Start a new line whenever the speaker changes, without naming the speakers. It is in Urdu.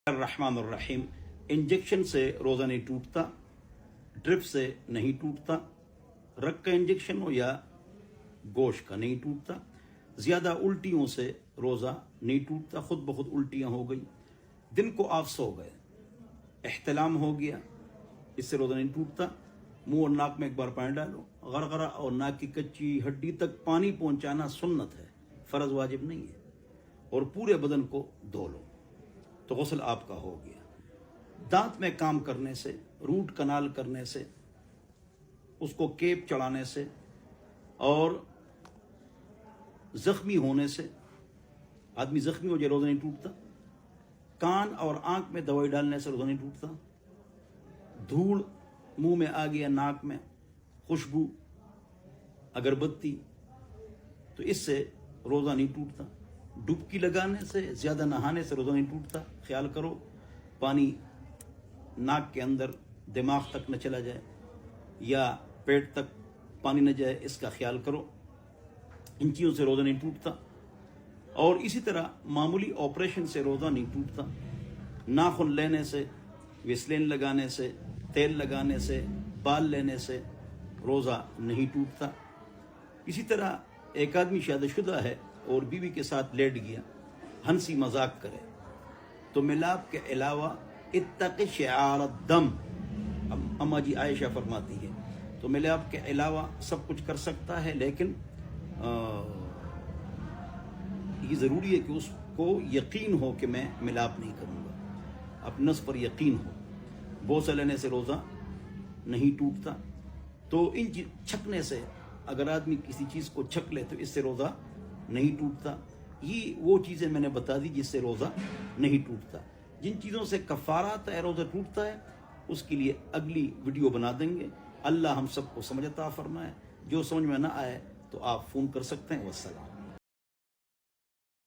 الرحمن الرحیم۔ انجیکشن سے روزہ نہیں ٹوٹتا، ڈرپ سے نہیں ٹوٹتا، رگ کا انجیکشن ہو یا گوشت کا نہیں ٹوٹتا، زیادہ الٹیوں سے روزہ نہیں ٹوٹتا، خود بخود الٹیاں ہو گئی، دن کو آپ سو گئے، احتلام ہو گیا، اس سے روزہ نہیں ٹوٹتا۔ منہ اور ناک میں ایک بار پانی ڈالو، غرغرہ اور ناک کی کچی ہڈی تک پانی پہنچانا سنت ہے، فرض واجب نہیں ہے، اور پورے بدن کو دھو لو تو غسل آپ کا ہو گیا۔ دانت میں کام کرنے سے، روٹ کنال کرنے سے، اس کو کیپ چڑھانے سے اور زخمی ہونے سے، آدمی زخمی ہو جائے روزہ نہیں ٹوٹتا۔ کان اور آنکھ میں دوائی ڈالنے سے روزہ نہیں ٹوٹتا۔ دھوڑ منہ میں آ گیا، ناک میں خوشبو، اگربتی، تو اس سے روزہ نہیں ٹوٹتا۔ ڈبکی لگانے سے، زیادہ نہانے سے روزہ نہیں ٹوٹتا۔ خیال کرو پانی ناک کے اندر دماغ تک نہ چلا جائے یا پیٹ تک پانی نہ جائے، اس کا خیال کرو۔ ان چیزوں سے روزہ نہیں ٹوٹتا۔ اور اسی طرح معمولی آپریشن سے روزہ نہیں ٹوٹتا۔ ناخن لینے سے، ویسلین لگانے سے، تیل لگانے سے، بال لینے سے روزہ نہیں ٹوٹتا۔ اسی طرح ایک آدمی شادی شدہ ہے اور بیوی کے ساتھ لیٹ گیا، ہنسی مذاق کرے تو ملاپ کے علاوہ اتق شعار الدم، اما جی عائشہ فرماتی ہے، تو ملاپ کے علاوہ سب کچھ کر سکتا ہے، لیکن یہ ضروری ہے کہ اس کو یقین ہو کہ میں ملاپ نہیں کروں گا، اپنے نفس پر یقین ہو۔ بوسہ لینے سے روزہ نہیں ٹوٹتا۔ تو ان چھکنے سے، اگر آدمی کسی چیز کو چھک لے تو اس سے روزہ نہیں ٹوٹتا۔ یہ وہ چیزیں میں نے بتا دی جس سے روزہ نہیں ٹوٹتا۔ جن چیزوں سے کفارات ہے روزہ ٹوٹتا ہے، اس کے لیے اگلی ویڈیو بنا دیں گے۔ اللہ ہم سب کو سمجھ عطا فرمائے۔ جو سمجھ میں نہ آئے تو آپ فون کر سکتے ہیں۔ والسلام۔